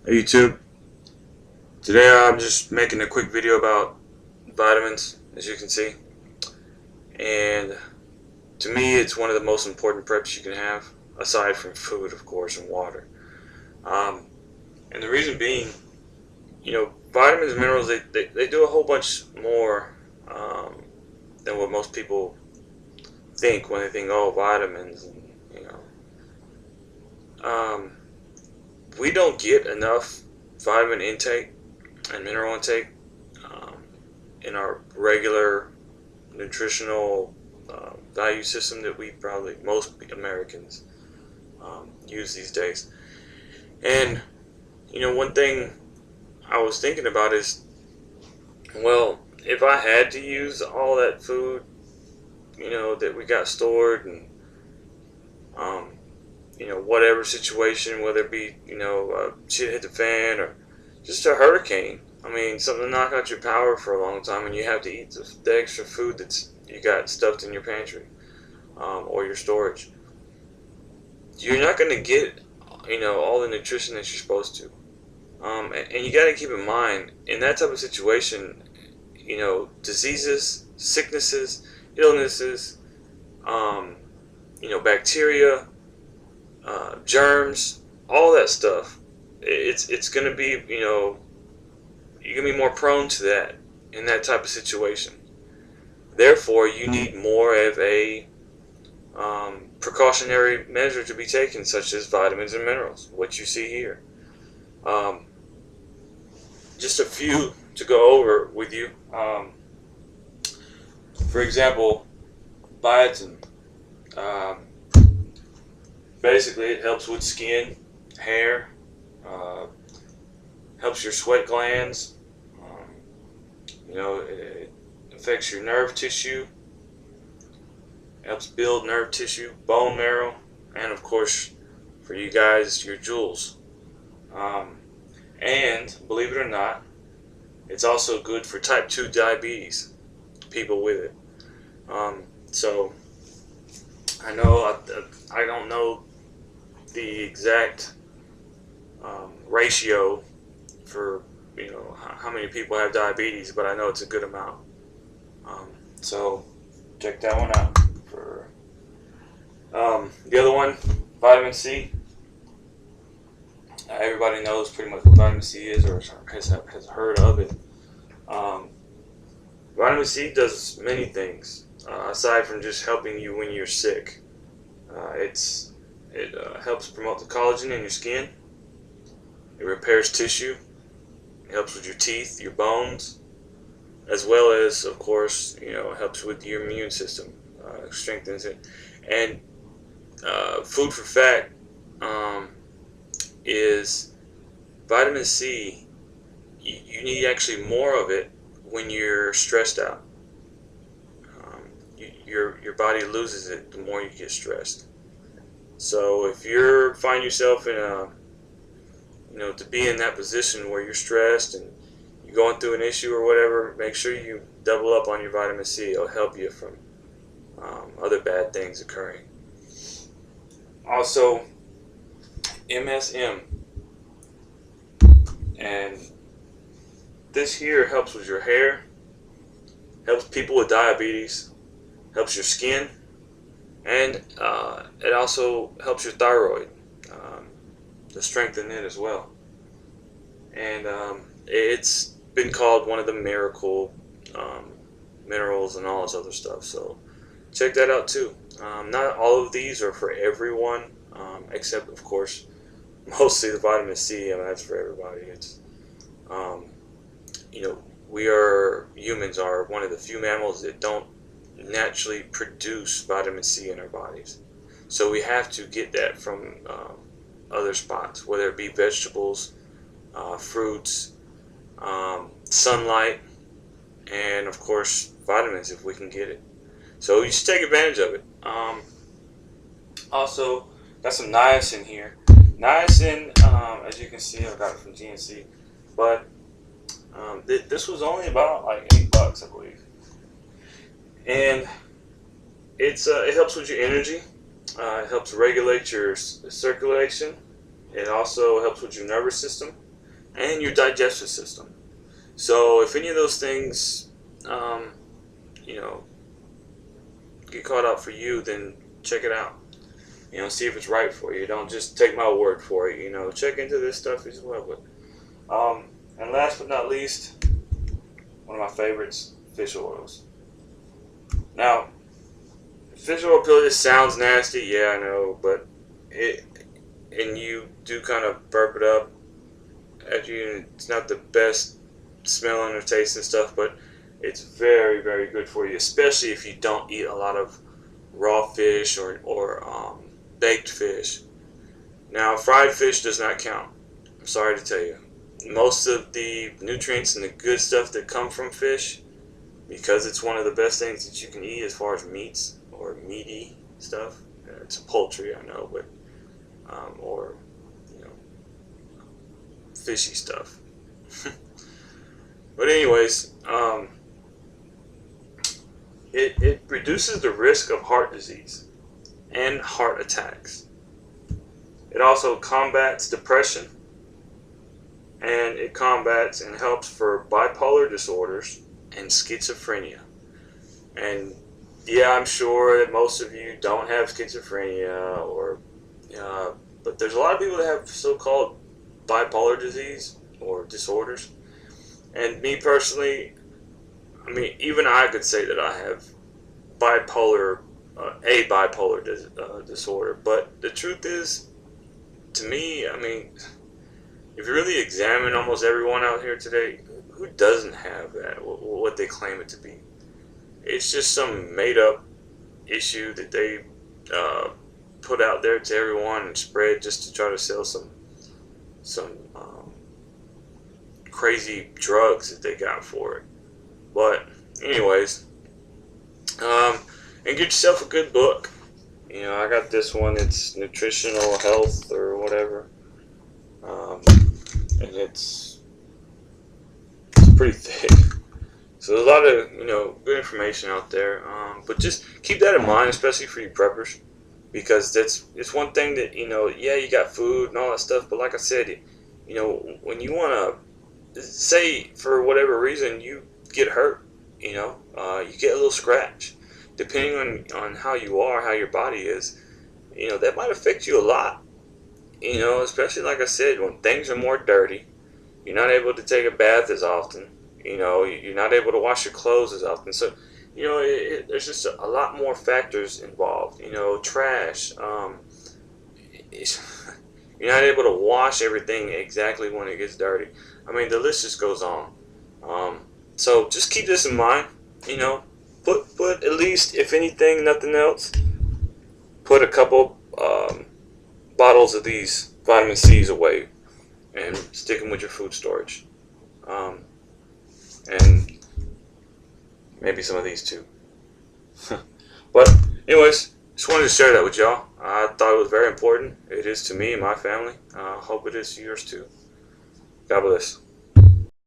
Hey YouTube, today I'm just making a quick video about vitamins, as you can see, and to me it's one of the most important preps you can have, aside from food of course and water. Um, and the reason being, vitamins and minerals, they do a whole bunch more than what most people think when they think, oh, vitamins, and, um, we don't get enough vitamin intake and mineral intake um, in our regular nutritional value system that we probably most Americans use these days. And one thing I was thinking about is, well, if I had to use all that food, that we got stored, and um, whatever situation, whether it be shit hit the fan or just a hurricane. I mean, something to knock out your power for a long time, and you have to eat the extra food that's you got stuffed in your pantry or your storage. You're not going to get all the nutrition that you're supposed to. And you got to keep in mind, in that type of situation, diseases, sicknesses, illnesses, um, bacteria, germs, all that stuff. It's going to be, you're going to be more prone to that in that type of situation. Therefore, you need more of a precautionary measure to be taken, such as vitamins and minerals, what you see here. Um, just a few to go over with you. For example, biotin. Um, Basically, it helps with skin, hair, uh, helps your sweat glands. Um, it affects your nerve tissue, helps build nerve tissue, bone marrow, and of course, for you guys, your jewels. Um, and believe it or not, it's also good for type 2 diabetes, people with it. So I don't know the exact ratio for how many people have diabetes, but I know it's a good amount. So check that one out. For the other one, vitamin C. Everybody knows pretty much what vitamin C is, or has heard of it. Um, Vitamin C does many things aside from just helping you when you're sick. It helps promote the collagen in your skin. It repairs tissue. It helps with your teeth, your bones, as well as, of course, helps with your immune system, strengthens it. And food for fact is vitamin C. You need actually more of it when you're stressed out. Your body loses it the more you get stressed. So if you find yourself in to be in that position where you're stressed and you're going through an issue or whatever, make sure you double up on your vitamin C. It'll help you from other bad things occurring. Also, MSM, and this here helps with your hair, helps people with diabetes, helps your skin, and it also helps your thyroid to strengthen it as well. And it's been called one of the miracle minerals and all this other stuff. So check that out too. Not all of these are for everyone, except of course mostly the vitamin C. I mean, that's for everybody. It's um, humans are one of the few mammals that don't naturally produce vitamin C in our bodies. So we have to get that from other spots, whether it be vegetables, fruits, sunlight, and of course vitamins if we can get it. So you should take advantage of it. Also, got some niacin here. Niacin, as you can see, I got it from GNC, but this was only about like $8, I believe. And it helps with your energy. It helps regulate your circulation. It also helps with your nervous system. and your digestive system. So if any of those things, you know, get caught up for you, then check it out. See if it's right for you. Don't just take my word for it. Check into this stuff as well. And last but not least, one of my favorites, fish oils. Now, fish oil pill, it sounds nasty, yeah, I know, but and you do kind of burp it up it's not the best smelling or tasting stuff, but it's very, very good for you, especially if you don't eat a lot of raw fish or baked fish. Now, fried fish does not count. I'm sorry to tell you. Most of the nutrients and the good stuff that come from fish, because it's one of the best things that you can eat as far as meats or meaty stuff. It's poultry, I know, but or fishy stuff. But anyways, it reduces the risk of heart disease and heart attacks. It also combats depression, and it combats and helps for bipolar disorders and schizophrenia. And yeah, I'm sure that most of you don't have schizophrenia, but there's a lot of people that have so-called bipolar disease or disorders. And me personally, even I could say that I have a bipolar disorder. But the truth is, to me, if you really examine almost everyone out here today, who doesn't have that, what they claim it to be? It's just some made-up issue that they put out there to everyone and spread just to try to sell some crazy drugs that they got for it. But anyways, and get yourself a good book. I got this one. It's Nutritional Health or whatever, and it's pretty thick. So there's a lot of good information out there. But just keep that in mind, especially for you preppers, because it's one thing that yeah, you got food and all that stuff, but like I said, when you want to say for whatever reason you get hurt, you get a little scratch, depending on how you are, how your body is, that might affect you a lot. Especially like I said, when things are more dirty, you're not able to take a bath as often. You're not able to wash your clothes as often. So, there's just a lot more factors involved. Trash. You're not able to wash everything exactly when it gets dirty. The list just goes on. So just keep this in mind. Put at least, if anything, nothing else, put a couple bottles of these vitamin C's away and stick them with your food storage. And maybe some of these too. But anyways, just wanted to share that with y'all. I thought it was very important. It is to me and my family. I hope it is to yours too. God bless.